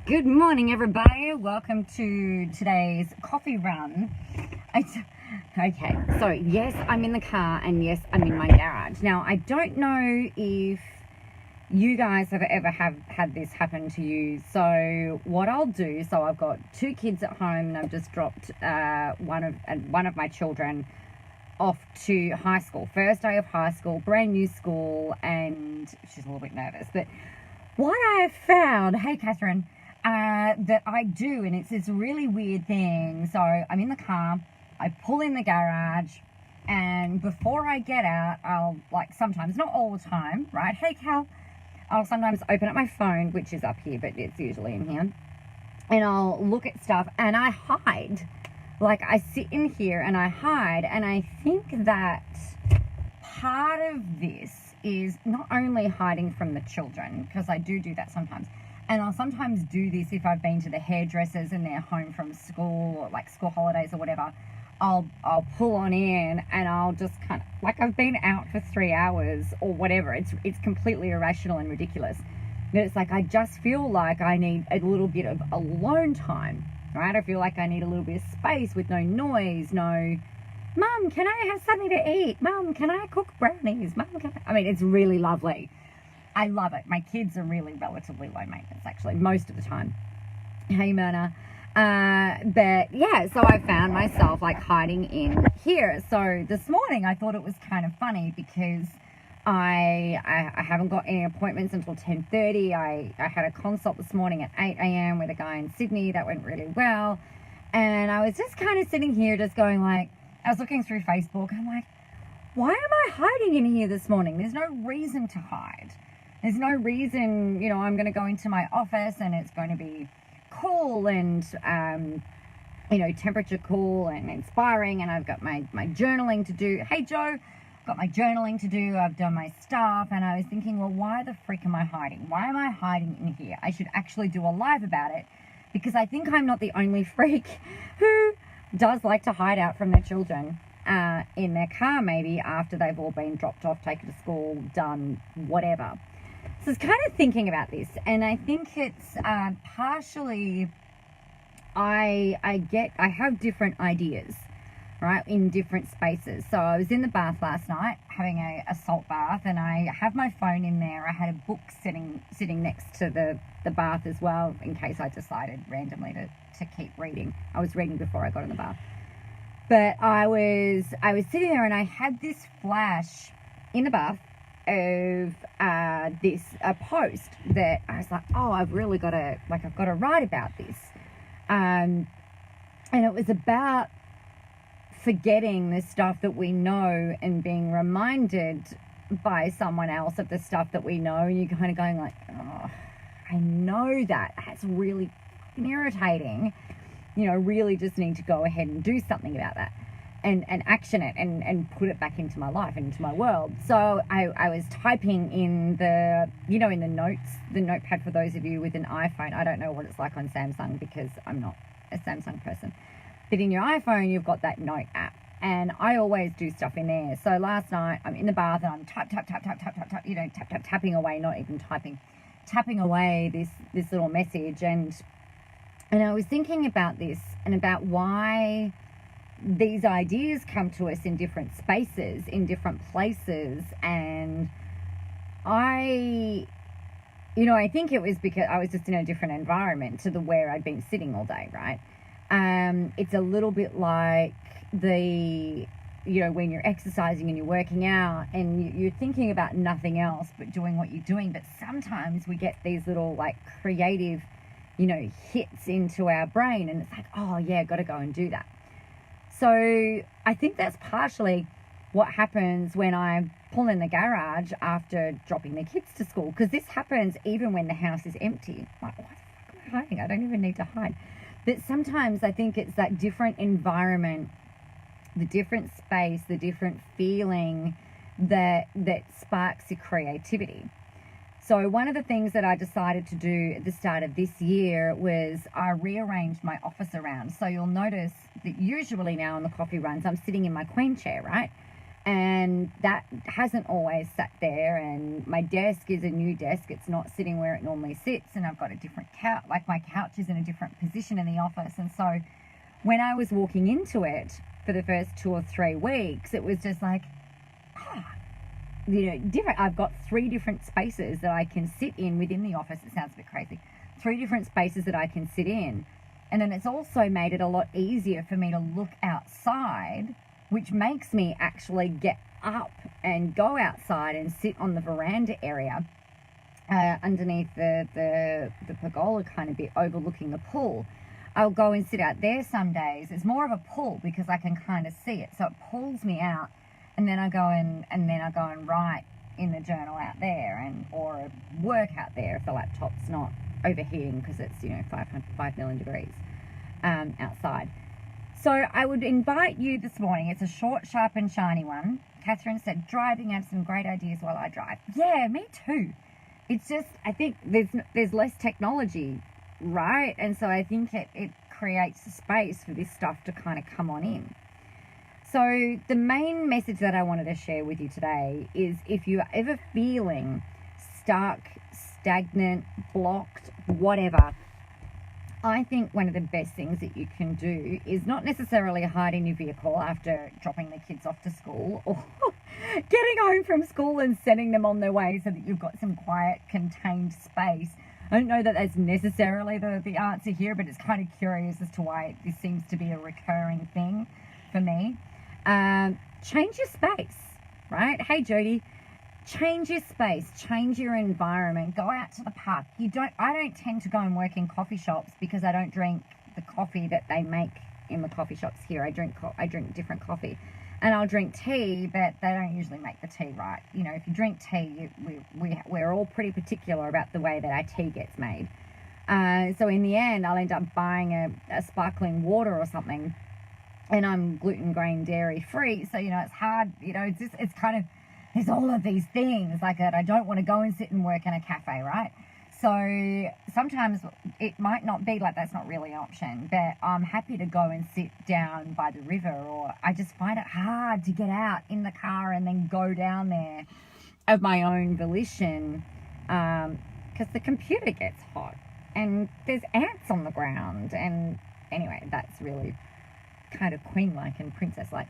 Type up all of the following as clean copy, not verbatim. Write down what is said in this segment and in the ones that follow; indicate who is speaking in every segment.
Speaker 1: Good morning, everybody. Welcome to today's coffee run. Okay, so yes, I'm in the car, and yes, I'm in my garage. Now, I don't know if you guys have ever had this happen to you. So what I'll do, so I've got two kids at home, and I've just dropped one of my children off to high school. First day of high school, brand new school, and she's a little bit nervous. But what I have found, hey Catherine, that I do, and it's this really weird thing. So I'm in the car, I pull in the garage, and before I get out, I'll, like, sometimes, not all the time, right? Hey Cal, I'll sometimes open up my phone, which is up here, but it's usually in here, and I'll look at stuff, and I hide. Like, I sit in here and I hide, and I think that part of this is not only hiding from the children, because I do that sometimes, and I'll sometimes do this if I've been to the hairdressers and they're home from school, or like school holidays or whatever. I'll pull on in, and I'll just kind of, like, I've been out for 3 hours or whatever. It's completely irrational and ridiculous. But it's like, I just feel like I need a little bit of alone time, right? I feel like I need a little bit of space with no noise, no, Mum, can I have something to eat? Mum, can I cook brownies? Mum, I mean, it's really lovely. I love it. My kids are really relatively low maintenance, actually, most of the time. Hey, Myrna. But yeah, so I found myself like hiding in here. So this morning I thought it was kind of funny because I haven't got any appointments until 10:30. I had a consult this morning at 8 a.m. with a guy in Sydney. That went really well. And I was just kind of sitting here just going, like, I was looking through Facebook. I'm like, why am I hiding in here this morning? There's no reason to hide. There's no reason, I'm going to go into my office and it's going to be cool and, temperature cool and inspiring, and I've got my journaling to do. Hey, Joe, I've got my journaling to do. I've done my stuff, and I was thinking, well, why the freak am I hiding? Why am I hiding in here? I should actually do a live about it, because I think I'm not the only freak who does like to hide out from their children in their car, maybe after they've all been dropped off, taken to school, done whatever. So I was kind of thinking about this, and I think it's partially I have different ideas, right, in different spaces. So I was in the bath last night having a salt bath, and I have my phone in there. I had a book sitting next to the bath as well, in case I decided randomly to keep reading. I was reading before I got in the bath. But I was sitting there, and I had this flash in the bath of a post that I was like, oh, I've got to write about this. And it was about forgetting the stuff that we know and being reminded by someone else of the stuff that we know. And you're kind of going like, oh, I know that. That's really irritating. Really just need to go ahead and do something about that. And action it and put it back into my life and into my world. So I was typing in the notes, the notepad, for those of you with an iPhone. I don't know what it's like on Samsung because I'm not a Samsung person. But in your iPhone, you've got that note app. And I always do stuff in there. So last night, I'm in the bath and I'm tapping away, not even typing, tapping away this little message. And I was thinking about this and about why these ideas come to us in different spaces, in different places. And I think it was because I was just in a different environment to where I'd been sitting all day, right? It's a little bit like when you're exercising and you're working out and you're thinking about nothing else but doing what you're doing. But sometimes we get these little, like, creative, hits into our brain, and it's like, oh yeah, got to go and do that. So I think that's partially what happens when I pull in the garage after dropping the kids to school, because this happens even when the house is empty. Like, why the fuck am I hiding? I don't even need to hide. But sometimes I think it's that different environment, the different space, the different feeling that sparks your creativity. So one of the things that I decided to do at the start of this year was I rearranged my office around. So you'll notice that usually now on the coffee runs, I'm sitting in my queen chair, right? And that hasn't always sat there, and my desk is a new desk. It's not sitting where it normally sits, and I've got a different couch, like my couch is in a different position in the office. And so when I was walking into it for the first 2 or 3 weeks, it was just like, different. I've got 3 different spaces that I can sit in within the office. It sounds a bit crazy. 3 different spaces that I can sit in. And then it's also made it a lot easier for me to look outside, which makes me actually get up and go outside and sit on the veranda area underneath the pergola kind of bit overlooking the pool. I'll go and sit out there some days. It's more of a pull because I can kind of see it. So it pulls me out, and then I go and write in the journal out there, or work out there if the laptop's not overheating because it's 5 million degrees outside. So I would invite you this morning. It's a short, sharp and shiny one. Catherine said, driving has some great ideas while I drive. Yeah, me too. It's just, I think there's less technology, right? And so I think it creates a space for this stuff to kind of come on in. So the main message that I wanted to share with you today is, if you're ever feeling stuck, stagnant, blocked, whatever, I think one of the best things that you can do is not necessarily hide in your vehicle after dropping the kids off to school, or getting home from school and sending them on their way so that you've got some quiet, contained space. I don't know that that's necessarily the answer here, but it's kind of curious as to why this seems to be a recurring thing for me. Change your space, right? Hey, Jody. Change your space, change your environment, go out to the park. I don't tend to go and work in coffee shops because I don't drink the coffee that they make in the coffee shops here. I drink different coffee, and I'll drink tea, but they don't usually make the tea right. If you drink tea, we're all pretty particular about the way that our tea gets made. So in the end, I'll end up buying a sparkling water or something, and I'm gluten, grain, dairy free. So, it's hard, it's kind of, there's all of these things like that. I don't want to go and sit and work in a cafe, right? So sometimes it might not be like that's not really an option, but I'm happy to go and sit down by the river, or I just find it hard to get out in the car and then go down there of my own volition, because the computer gets hot and there's ants on the ground. And anyway, that's really kind of queen-like and princess-like.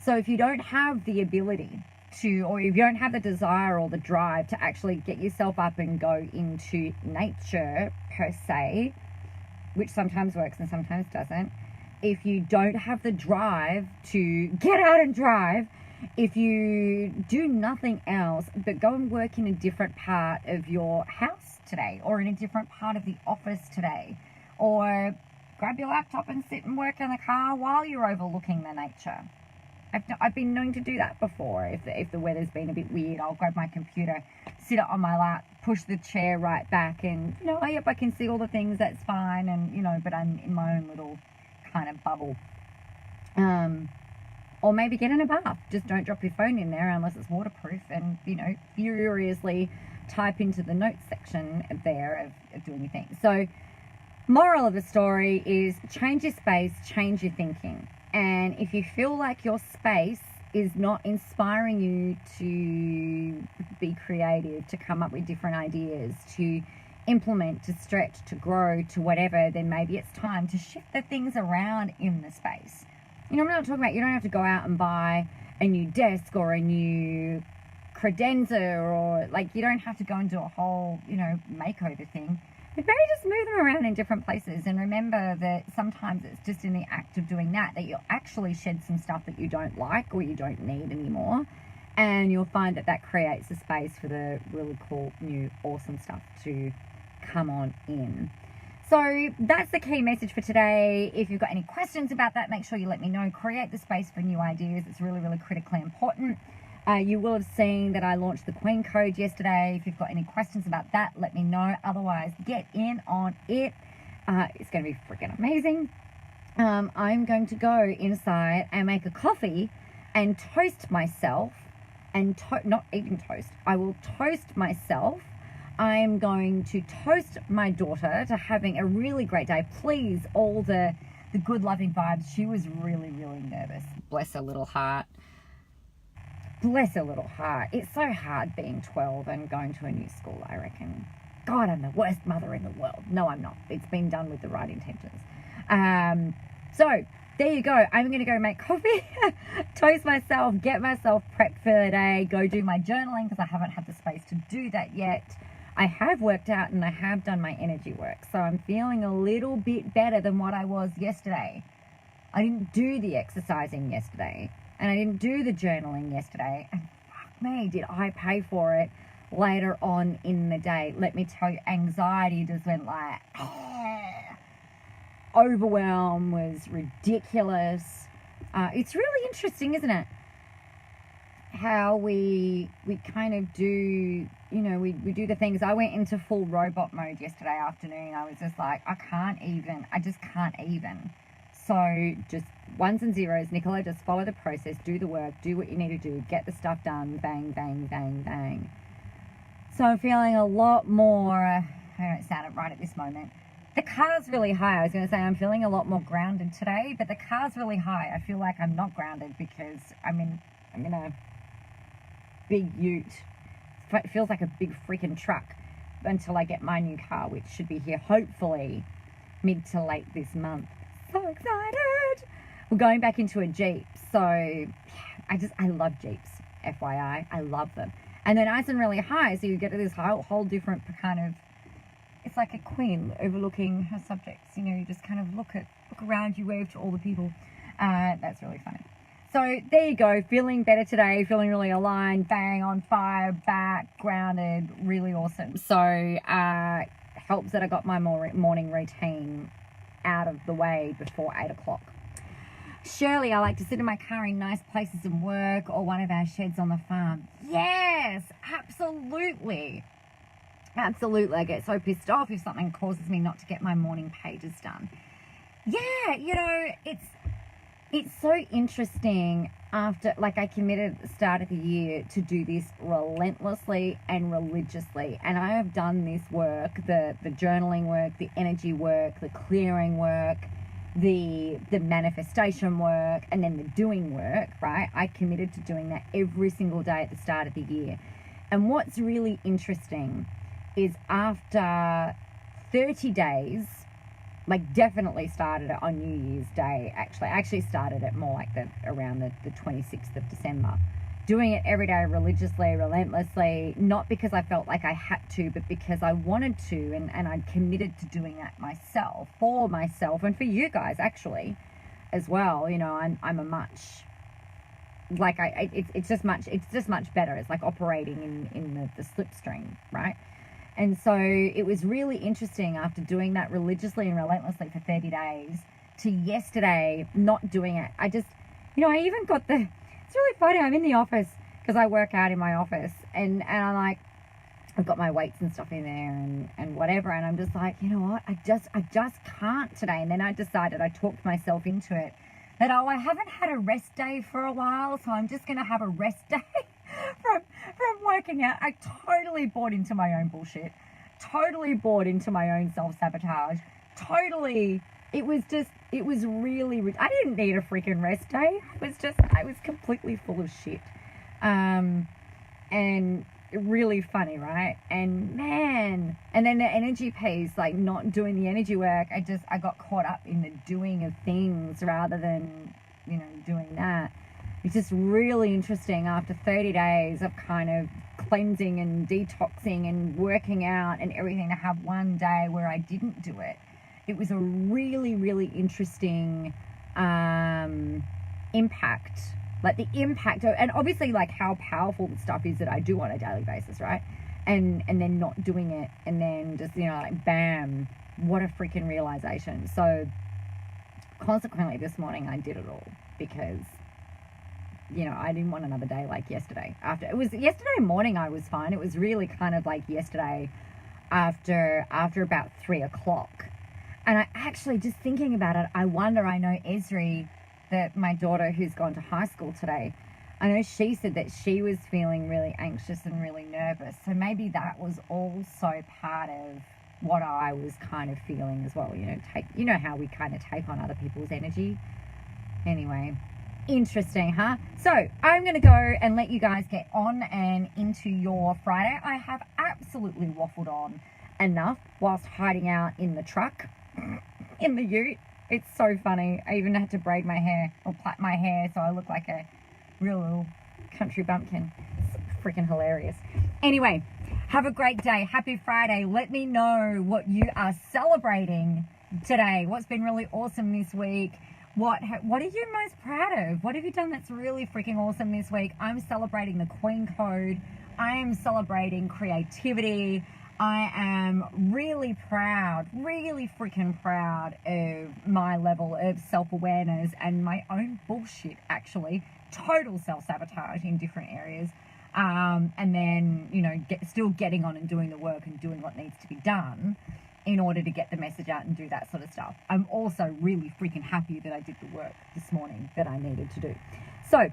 Speaker 1: So if you don't have the ability to, or if you don't have the desire or the drive to actually get yourself up and go into nature per se, which sometimes works and sometimes doesn't, if you don't have the drive to get out and drive, if you do nothing else but go and work in a different part of your house today, or in a different part of the office today, or grab your laptop and sit and work in the car while you're overlooking the nature. I've been known to do that before. If the weather's been a bit weird, I'll grab my computer, sit it on my lap, push the chair right back, and yep, I can see all the things, that's fine, and but I'm in my own little kind of bubble. Or maybe get in a bath. Just don't drop your phone in there unless it's waterproof, and furiously type into the notes section there of doing your thing. So moral of the story is, change your space, change your thinking. And if you feel like your space is not inspiring you to be creative, to come up with different ideas, to implement, to stretch, to grow, to whatever, then maybe it's time to shift the things around in the space. I'm not talking about, you don't have to go out and buy a new desk or a new credenza, or you don't have to go and do a whole, makeover thing. But maybe just move them around in different places, and remember that sometimes it's just in the act of doing that you'll actually shed some stuff that you don't like or you don't need anymore, and you'll find that creates a space for the really cool, new, awesome stuff to come on in. So that's the key message for today. If you've got any questions about that, make sure you let me know. Create the space for new ideas. It's really, really critically important. You will have seen that I launched the Queen Code yesterday. If you've got any questions about that, let me know. Otherwise, get in on it. It's going to be freaking amazing. I'm going to go inside and make a coffee and toast myself. And not even toast. I will toast myself. I'm going to toast my daughter to having a really great day. Please, all the good, loving vibes. She was really, really nervous. Bless her little heart. bless her little heart. It's so hard being 12 and going to a new school, I reckon. God, I'm the worst mother in the world. No, I'm not. It's been done with the right intentions. So there you go. I'm going to go make coffee, toast myself, get myself prepped for the day, go do my journaling because I haven't had the space to do that yet. I have worked out and I have done my energy work. So I'm feeling a little bit better than what I was yesterday. I didn't do the exercising yesterday and I didn't do the journaling yesterday. And fuck me, did I pay for it later on in the day. Let me tell you, anxiety just went like, overwhelm was ridiculous. It's really interesting, isn't it? How we kind of do, you know, we do the things. I went into full robot mode yesterday afternoon. I was just like, I just can't even. So just ones and zeros, Nicola, just follow the process, do the work, do what you need to do, get the stuff done, bang, bang, bang, bang. So I'm feeling a lot more, I don't sound it right at this moment. The car's really high. I was going to say I'm feeling a lot more grounded today, but the car's really high. I feel like I'm not grounded because I'm in a big ute. It feels like a big freaking truck until I get my new car, which should be here hopefully mid to late this month. So excited. We're going back into a Jeep. So I love Jeeps, FYI. I love them. And they're nice and really high, so you get to this whole different kind of, it's like a queen overlooking her subjects. You know, you just kind of look around, you wave to all the people. That's really funny. So there you go, feeling better today, feeling really aligned, bang, on fire, back, grounded, really awesome. So helps that I got my morning routine out of the way before 8 o'clock. Shirley, I like to sit in my car in nice places and work, or one of our sheds on the farm. Yes, absolutely. Absolutely. I get so pissed off if something causes me not to get my morning pages done. Yeah, you know, it's so interesting after, like, I committed at the start of the year to do this relentlessly and religiously. And I have done this work, the journaling work, the energy work, the clearing work, the manifestation work, and then the doing work, right? I committed to doing that every single day at the start of the year. And what's really interesting is after 30 days, like definitely started it on New Year's Day, actually. I actually started it more like around the 26th of December. Doing it every day religiously, relentlessly, not because I felt like I had to, but because I wanted to, and I'd committed to doing that myself, for myself, and for you guys actually as well. You know, I'm a much, like it's just much better. It's like operating in the slipstream, right? And so it was really interesting after doing that religiously and relentlessly for 30 days to yesterday not doing it. I just, you know, I even got it's really funny. I'm in the office because I work out in my office, and I'm like, I've got my weights and stuff in there and whatever. And I'm just like, you know what? I just can't today. And then I decided, I talked myself into it, that, I haven't had a rest day for a while, so I'm just going to have a rest day from working out. I totally bought into my own bullshit, totally bought into my own self-sabotage, totally. It was really, I didn't need a freaking rest day. I was completely full of shit. And really funny, right? And man, and then the energy piece, like not doing the energy work, I got caught up in the doing of things rather than, you know, doing that. It's just really interesting after 30 days of kind of cleansing and detoxing and working out and everything, to have one day where I didn't do it. It was a really, really interesting impact. Like the impact of, and obviously like how powerful the stuff is that I do on a daily basis, right? And then not doing it, and then just, you know, like bam, what a freaking realization. So consequently this morning I did it all because, you know, I didn't want another day like yesterday. Yesterday morning I was fine. It was really kind of like yesterday after about 3 o'clock. And I actually, just thinking about it, I wonder, I know Esri, that my daughter who's gone to high school today, I know she said that she was feeling really anxious and really nervous. So maybe that was also part of what I was kind of feeling as well. You know, how we kind of take on other people's energy. Anyway, Interesting, huh? So I'm going to go and let you guys get on and into your Friday. I have absolutely waffled on enough whilst hiding out in the truck, in the ute. It's so funny. I even had to braid my hair or plait my hair so I look like a real little country bumpkin. It's freaking hilarious. Anyway, have a great day. Happy Friday. Let me know what you are celebrating today. What's been really awesome this week. What are you most proud of? What have you done that's really freaking awesome this week? I'm celebrating the Queen Code. I am celebrating creativity. I am really proud, really freaking proud of my level of self-awareness and my own bullshit, actually. Total self-sabotage in different areas. And then, you know, still getting on and doing the work and doing what needs to be done in order to get the message out and do that sort of stuff. I'm also really freaking happy that I did the work this morning that I needed to do. So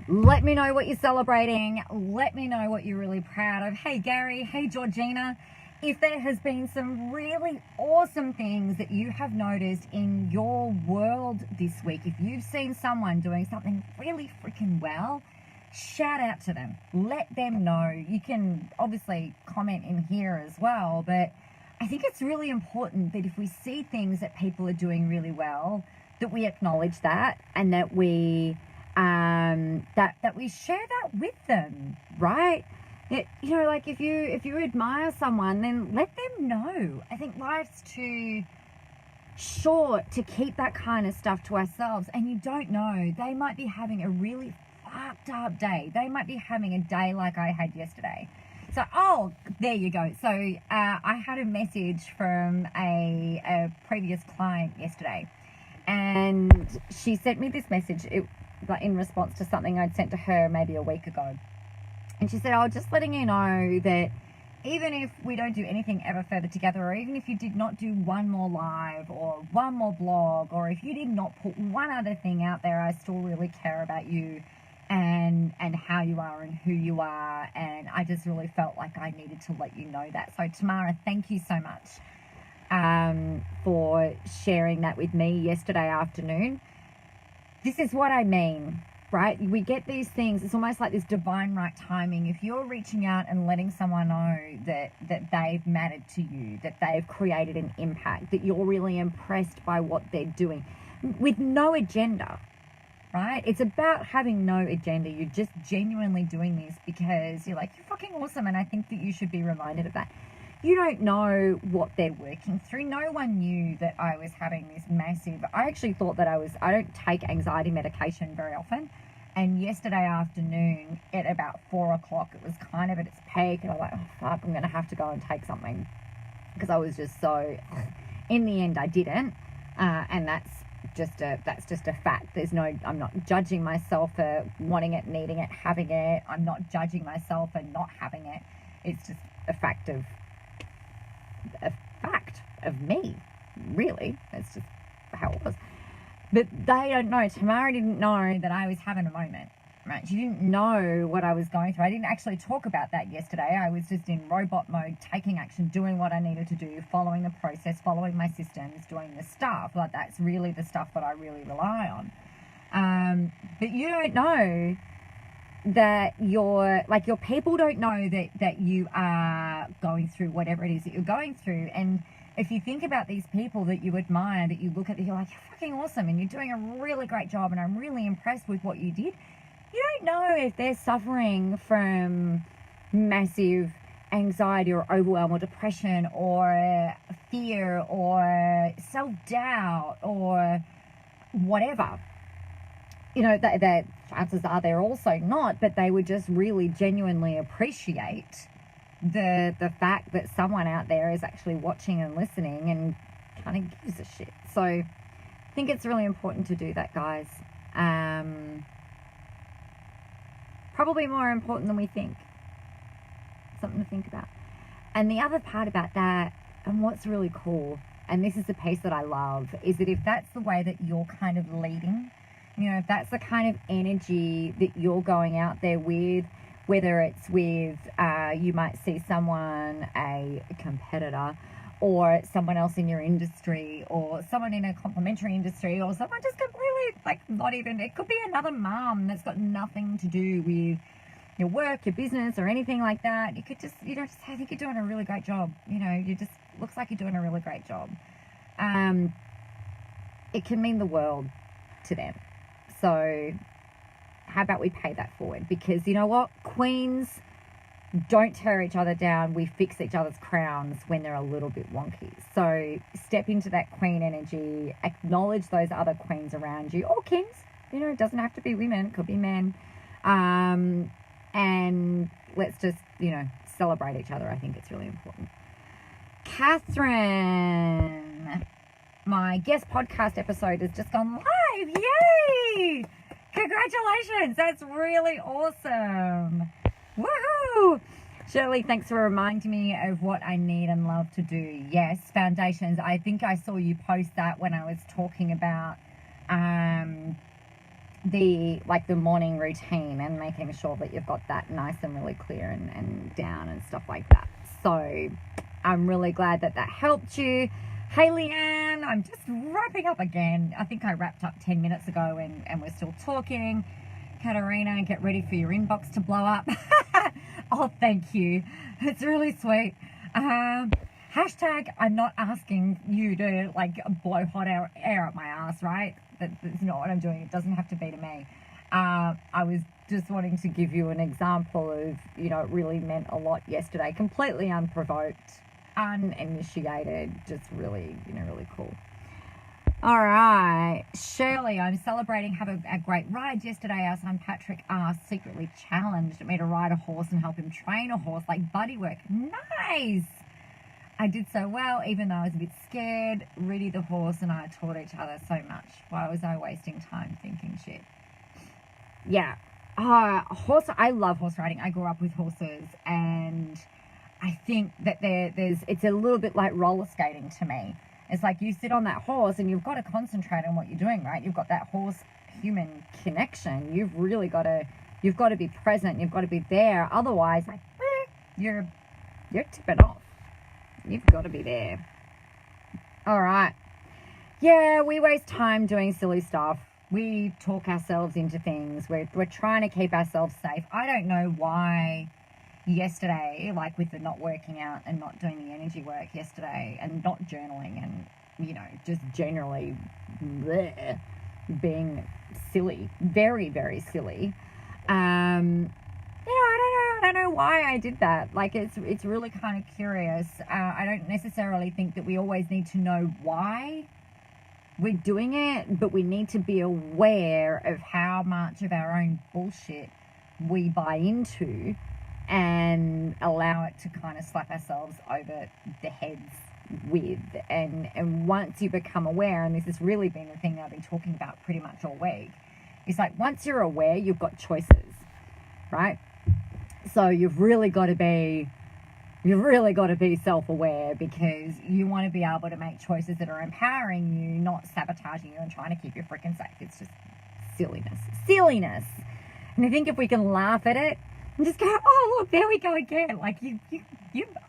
Speaker 1: let me know what you're celebrating. Let me know what you're really proud of. Hey, Gary. Hey, Georgina. If there has been some really awesome things that you have noticed in your world this week, if you've seen someone doing something really freaking well, shout out to them. Let them know. You can obviously comment in here as well, but I think it's really important that if we see things that people are doing really well, that we acknowledge that and that we that we share that with them, right? That, you know, like if you admire someone, then let them know. I think life's too short to keep that kind of stuff to ourselves, and you don't know. They might be having a really fucked up day. They might be having a day like I had yesterday. So, oh, there you go. So I had a message from a previous client yesterday, and she sent me this message in response to something I'd sent to her maybe a week ago. And she said, oh, just letting you know that even if we don't do anything ever further together, or even if you did not do one more live or one more blog, or if you did not put one other thing out there, I still really care about you and how you are and who you are. And I just really felt like I needed to let you know that. So Tamara, thank you so much for sharing that with me yesterday afternoon. This is what I mean, right? We get these things. It's almost like this divine right timing. If you're reaching out and letting someone know that they've mattered to you, that they've created an impact, that you're really impressed by what they're doing with no agenda, right? It's about having no agenda. You're just genuinely doing this because you're like, you're fucking awesome, and I think that you should be reminded of that. You don't know what they're working through. No one knew that I was having this massive... I actually thought that I don't take anxiety medication very often. And yesterday afternoon at about 4 o'clock, it was kind of at its peak. And I was like, oh, fuck, I'm going to have to go and take something. Because I was just so... In the end, I didn't. And that's just a fact. I'm not judging myself for wanting it, needing it, having it. I'm not judging myself for not having it. It's just a fact of me, really. That's just how it was. But they don't know. Tamara didn't know that I was having a moment, right? She didn't know what I was going through. I didn't actually talk about that yesterday. I was just in robot mode, taking action, doing what I needed to do, following the process, following my systems, doing the stuff. Like, that's really the stuff that I really rely on. But you don't know that your people don't know that you are going through whatever it is that you're going through. And if you think about these people that you admire, that you look at, you're like, you're fucking awesome and you're doing a really great job and I'm really impressed with what you did. You don't know if they're suffering from massive anxiety or overwhelm or depression or fear or self-doubt or whatever. You know, that chances are they're also not, but they would just really genuinely appreciate the fact that someone out there is actually watching and listening and kind of gives a shit. So I think it's really important to do that, guys. Probably more important than we think. Something to think about. And the other part about that, and what's really cool, and this is the piece that I love, is that if that's the way that you're kind of leading, you know, if that's the kind of energy that you're going out there with, whether it's with, you might see someone, a competitor, or someone else in your industry, or someone in a complementary industry, or someone just completely really like not even, it could be another mom that's got nothing to do with your work, your business, or anything like that. You could just, just, I think you're doing a really great job. You just, looks like you're doing a really great job. It can mean the world to them. So how about we pay that forward? Because you know what? Queens don't tear each other down. We fix each other's crowns when they're a little bit wonky. So step into that queen energy, acknowledge those other queens around you, or kings. It doesn't have to be women, it could be men. And let's just, celebrate each other. I think it's really important. Catherine, my guest podcast episode has just gone live. Yay! Congratulations. That's really awesome. Woohoo! Shirley, thanks for reminding me of what I need and love to do. Yes, foundations. I think I saw you post that when I was talking about the morning routine and making sure that you've got that nice and really clear and down and stuff like that. So I'm really glad that helped you. Hey Leanne, I'm just wrapping up again. I think I wrapped up 10 minutes ago and we're still talking. Katarina, get ready for your inbox to blow up. Oh, thank you. It's really sweet. Hashtag, I'm not asking you to blow hot air up my ass, right? That's not what I'm doing. It doesn't have to be to me. I was just wanting to give you an example of, it really meant a lot yesterday. Completely unprovoked, uninitiated, just really, really cool. All right, Shirley, I'm celebrating having a great ride yesterday. Our son Patrick secretly challenged me to ride a horse and help him train a horse, like buddy work. Nice! I did so well, even though I was a bit scared. Rudy the horse and I taught each other so much. Why was I wasting time thinking shit? Yeah. I love horse riding. I grew up with horses, and I think that it's a little bit like roller skating to me. It's like you sit on that horse and you've got to concentrate on what you're doing, right? You've got that horse-human connection. You've really got to be present. You've got to be there. Otherwise, you're tipping off. You've got to be there. All right. Yeah, we waste time doing silly stuff. We talk ourselves into things. We're trying to keep ourselves safe. I don't know why yesterday, with the not working out and not doing the energy work yesterday and not journaling and, just generally being silly, very, very silly. I don't know why I did that. It's really kind of curious. I don't necessarily think that we always need to know why we're doing it, but we need to be aware of how much of our own bullshit we buy into and allow it to kind of slap ourselves over the heads with. And once you become aware, and this has really been the thing that I've been talking about pretty much all week, it's once you're aware, you've got choices, right? So you've really got to be self-aware, because you want to be able to make choices that are empowering you, not sabotaging you and trying to keep you freaking safe. It's just silliness. And I think if we can laugh at it and just go, oh, look, there we go again.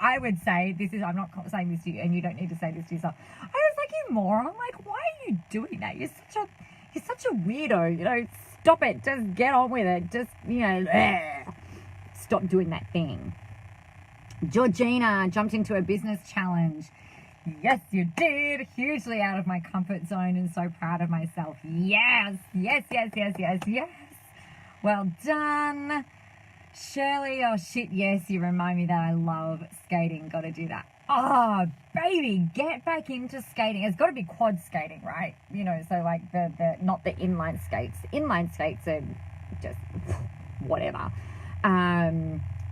Speaker 1: I would say I'm not saying this to you, and you don't need to say this to yourself. I was like, you moron. Why are you doing that? You're such a weirdo. Stop it. Just get on with it. Just, stop doing that thing. Georgina jumped into a business challenge. Yes, you did. Hugely out of my comfort zone and so proud of myself. Yes. Well done. Shirley, oh shit, yes, you remind me that I love skating. Got to do that. Oh, baby, get back into skating. It's got to be quad skating, right? So the not the inline skates. Inline skates are just whatever.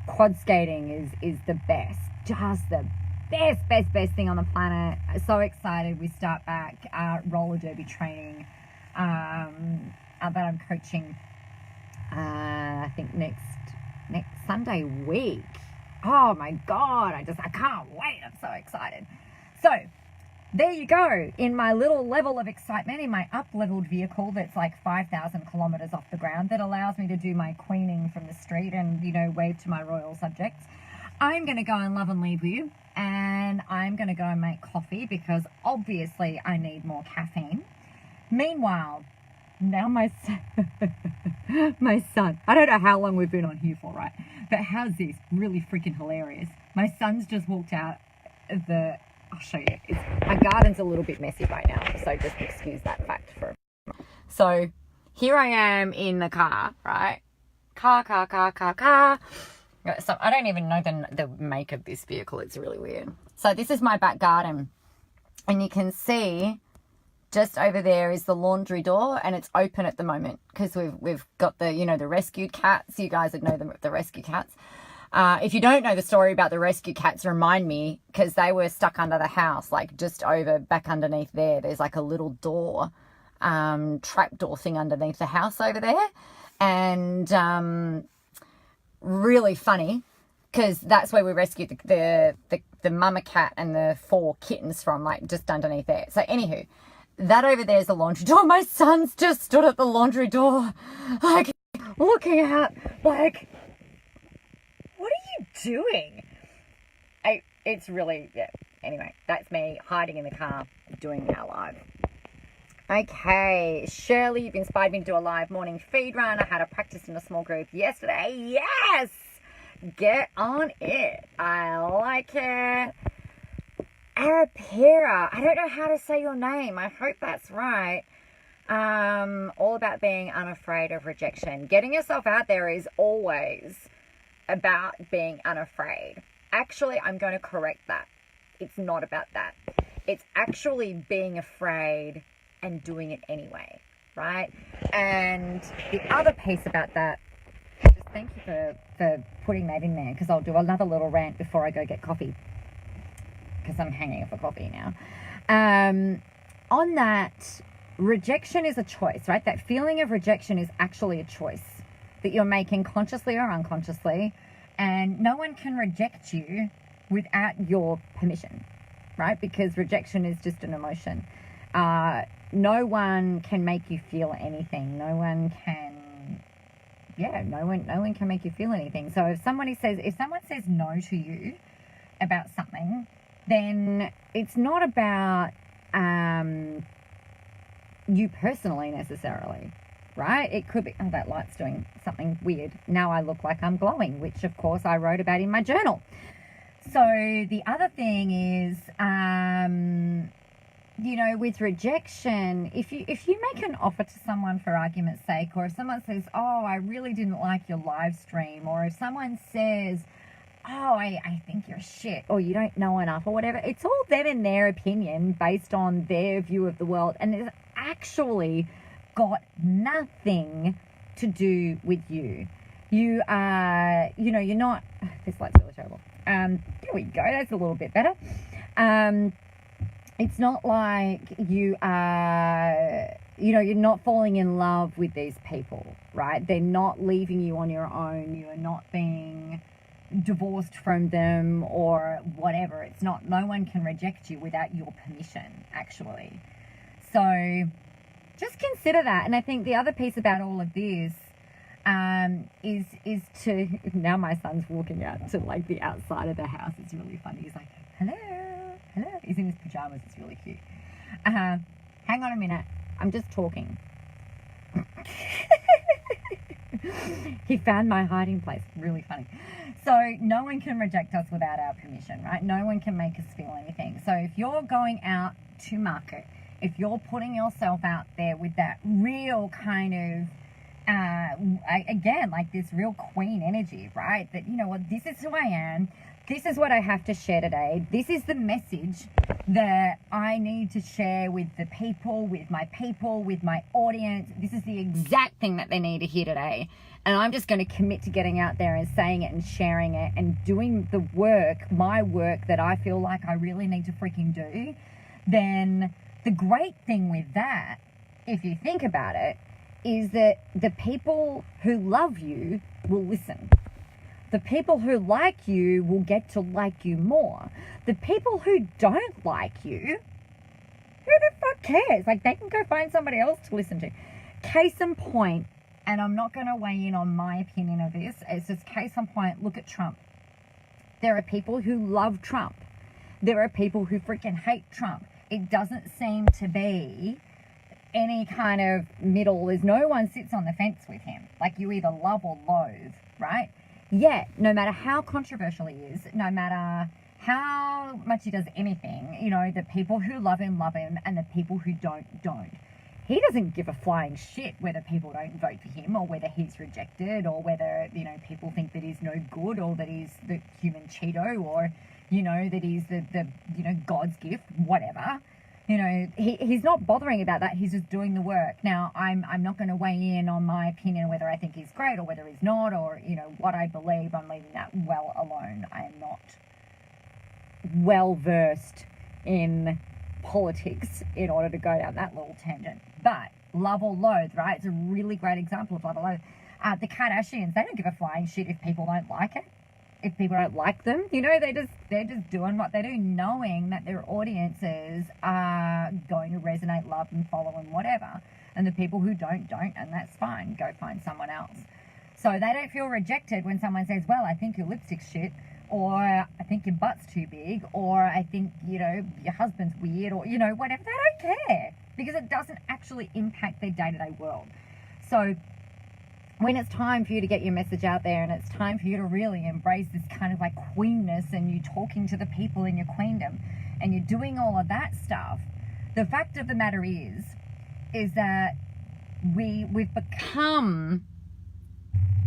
Speaker 1: Quad skating is the best. Just the best thing on the planet. So excited. We start back roller derby training that I'm coaching I think next Sunday week. Oh my God, I can't wait. I'm so excited. So there you go. In my little level of excitement, in my up-leveled vehicle that's 5,000 kilometers off the ground, that allows me to do my queening from the street and, wave to my royal subjects, I'm going to go and love and leave you, and I'm going to go and make coffee because obviously I need more caffeine. Meanwhile, now my son, I don't know how long we've been on here for, right? But how's this? Really freaking hilarious. My son's just walked out of I'll show you. My garden's a little bit messy right now, so just excuse that fact for a moment. So here I am in the car, right? Car. So I don't even know the make of this vehicle. It's really weird. So this is my back garden. And you can see just over there is the laundry door, and it's open at the moment because we've got the, the rescued cats. You guys would know the rescue cats. If you don't know the story about the rescue cats, remind me, because they were stuck under the house, like just back underneath there. There's like a little door, trap door thing underneath the house over there. And really funny, because that's where we rescued the mama cat and the 4 kittens from, like just underneath there. So anywho, that over there is the laundry door. My son's just stood at the laundry door, like looking out, like, what are you doing? It's really, yeah. Anyway, that's me hiding in the car doing our live. Okay, Shirley, you've inspired me to do a live morning feed run. I had a practice in a small group yesterday. Yes! Get on it. I like it. Arapira, I don't know how to say your name. I hope that's right. All about being unafraid of rejection. Getting yourself out there is always about being unafraid. Actually, I'm going to correct that. It's not about that. It's actually being afraid and doing it anyway, right? And the other piece about that, just thank you for putting that in there, because I'll do another little rant before I go get coffee, because I'm hanging for coffee now. On that, rejection is a choice, right? That feeling of rejection is actually a choice that you're making consciously or unconsciously, and no one can reject you without your permission, right? Because rejection is just an emotion. No one can make you feel anything. No one can make you feel anything. So if someone says no to you about something, then it's not about you personally necessarily, right? It could be, oh, that light's doing something weird. Now I look like I'm glowing, which of course I wrote about in my journal. So the other thing is, with rejection, if you make an offer to someone for argument's sake, or if someone says, oh, I really didn't like your live stream, or if someone says, oh, I think you're shit, or you don't know enough, or whatever, it's all them and their opinion based on their view of the world, and it's actually got nothing to do with you. You are, you're not, this light's really terrible. There we go, that's a little bit better. It's not like you are, you're not falling in love with these people, right? They're not leaving you on your own. You are not being divorced from them or whatever. It's not, no one can reject you without your permission, actually. So just consider that. And I think the other piece about all of this is to, now my son's walking out to like the outside of the house. It's really funny. He's like, hello. He's in his pajamas. It's really cute. Hang on a minute. I'm just talking. He found my hiding place. Really funny. So no one can reject us without our permission, right? No one can make us feel anything. So if you're going out to market, if you're putting yourself out there with that real kind of, again, like this real queen energy, right? That, this is who I am. This is what I have to share today. This is the message that I need to share with the people, with my audience. This is the exact thing that they need to hear today. And I'm just going to commit to getting out there and saying it and sharing it and doing the work, my work that I feel like I really need to freaking do. Then the great thing with that, if you think about it, is that the people who love you will listen. The people who like you will get to like you more. The people who don't like you, who the fuck cares? Like, they can go find somebody else to listen to. Case in point, and I'm not going to weigh in on my opinion of this, it's just case in point, look at Trump. There are people who love Trump. There are people who freaking hate Trump. It doesn't seem to be any kind of middle. There's no one sits on the fence with him. Like, you either love or loathe, right? Yet, no matter how controversial he is, no matter how much he does anything, you know, the people who love him, and the people who don't. He doesn't give a flying shit whether people don't vote for him, or whether he's rejected, or whether, you know, people think that he's no good, or that he's the human Cheeto, or, you know, that he's the you know, God's gift, whatever. You know, he's not bothering about that. He's just doing the work. Now, I'm not going to weigh in on my opinion whether I think he's great or whether he's not, or, you know, what I believe. I'm leaving that well alone. I am not well versed in politics in order to go down that little tangent. But love or loathe, right? It's a really great example of love or loathe. The Kardashians, they don't give a flying shit if people don't like it, if people don't like them. You know, they're just doing what they do, knowing that their audiences are going to resonate, love, and follow, and whatever. And the people who don't, and that's fine. Go find someone else. So they don't feel rejected when someone says, well, I think your lipstick's shit, or I think your butt's too big, or I think, you know, your husband's weird, or, you know, whatever. They don't care, because it doesn't actually impact their day-to-day world. So when it's time for you to get your message out there, and it's time for you to really embrace this kind of like queenness, and you talking to the people in your queendom, and you're doing all of that stuff, the fact of the matter is that we've become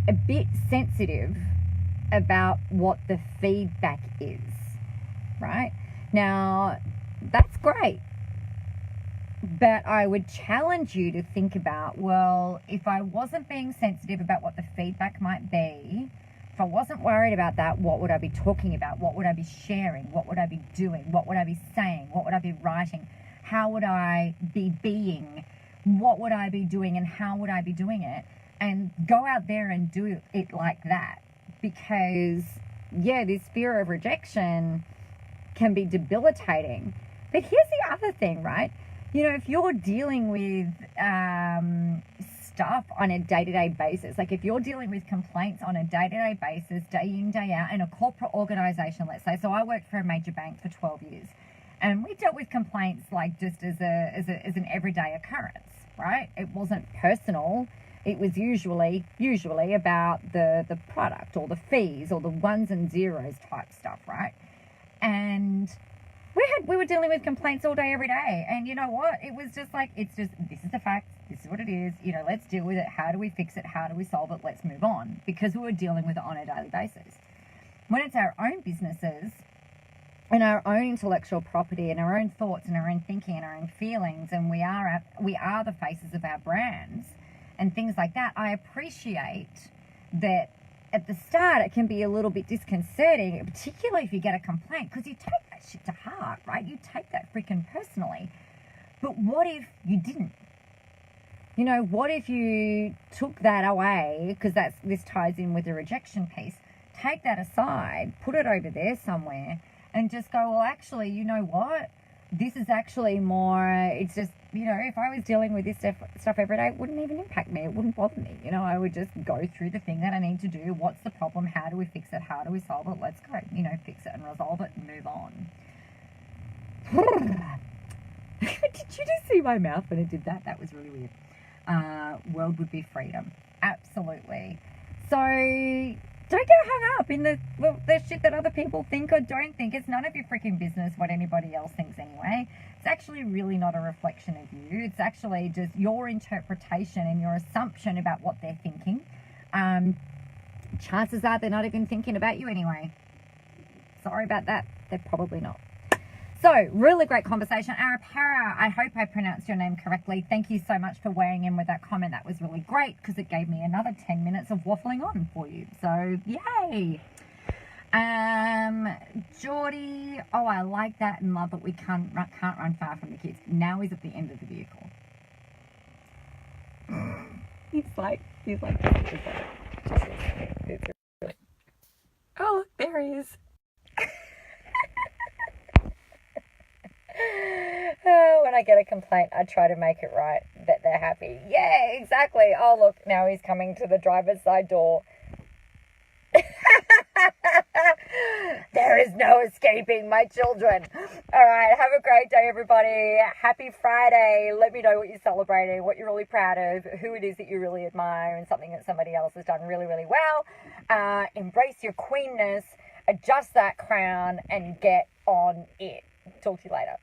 Speaker 1: a bit sensitive about what the feedback is, right? Now, that's great, but I would challenge you to think about, well, if I wasn't being sensitive about what the feedback might be, if I wasn't worried about that, what would I be talking about? What would I be sharing? What would I be doing? What would I be saying? What would I be writing? How would I be being? What would I be doing, and how would I be doing it? And go out there and do it like that. Because, yeah, this fear of rejection can be debilitating. But here's the other thing, right? You know, if you're dealing with stuff on a day-to-day basis, like if you're dealing with complaints on a day-to-day basis, day in, day out, in a corporate organization, let's say. So I worked for a major bank for 12 years. And we dealt with complaints like just as an everyday occurrence, right? It wasn't personal. It was usually about the product, or the fees, or the ones and zeros type stuff, right? And we were dealing with complaints all day, every day. And you know what? It was just like, this is the fact, this is what it is, you know, let's deal with it. How do we fix it? How do we solve it? Let's move on. Because we were dealing with it on a daily basis. When it's our own businesses, and our own intellectual property, and our own thoughts, and our own thinking, and our own feelings, and we are the faces of our brands, and things like that, I appreciate that at the start it can be a little bit disconcerting, particularly if you get a complaint, because you take that shit to heart, right? You take that freaking personally. But what if you didn't? You know, what if you took that away, because this ties in with the rejection piece, take that aside, put it over there somewhere, and just go, well, actually, you know what? This is actually more, it's just, you know, if I was dealing with this stuff every day, it wouldn't even impact me. It wouldn't bother me. You know, I would just go through the thing that I need to do. What's the problem? How do we fix it? How do we solve it? Let's go, you know, fix it and resolve it and move on. Did you just see my mouth when I did that? That was really weird. World would be freedom. Absolutely. So don't get hung up in the shit that other people think or don't think. It's none of your freaking business what anybody else thinks anyway. It's actually really not a reflection of you. It's actually just your interpretation and your assumption about what they're thinking. Chances are they're not even thinking about you anyway. Sorry about that. They're probably not. So, really great conversation. Arapara, I hope I pronounced your name correctly. Thank you so much for weighing in with that comment. That was really great, because it gave me another 10 minutes of waffling on for you. So, yay. Geordie, oh, I like that and love that we can't run far from the kids. Now he's at the end of the vehicle. he's like, oh, look, there he is. When I get a complaint, I try to make it right, that they're happy. Yeah, exactly. Oh, look, now he's coming to the driver's side door. There There is no escaping my children. All right, have a great day, everybody. Happy Friday. Let me know what you're celebrating, what you're really proud of, who it is that you really admire, and something that somebody else has done really, really well. Embrace your queenness, adjust that crown, and get on it. Talk to you later.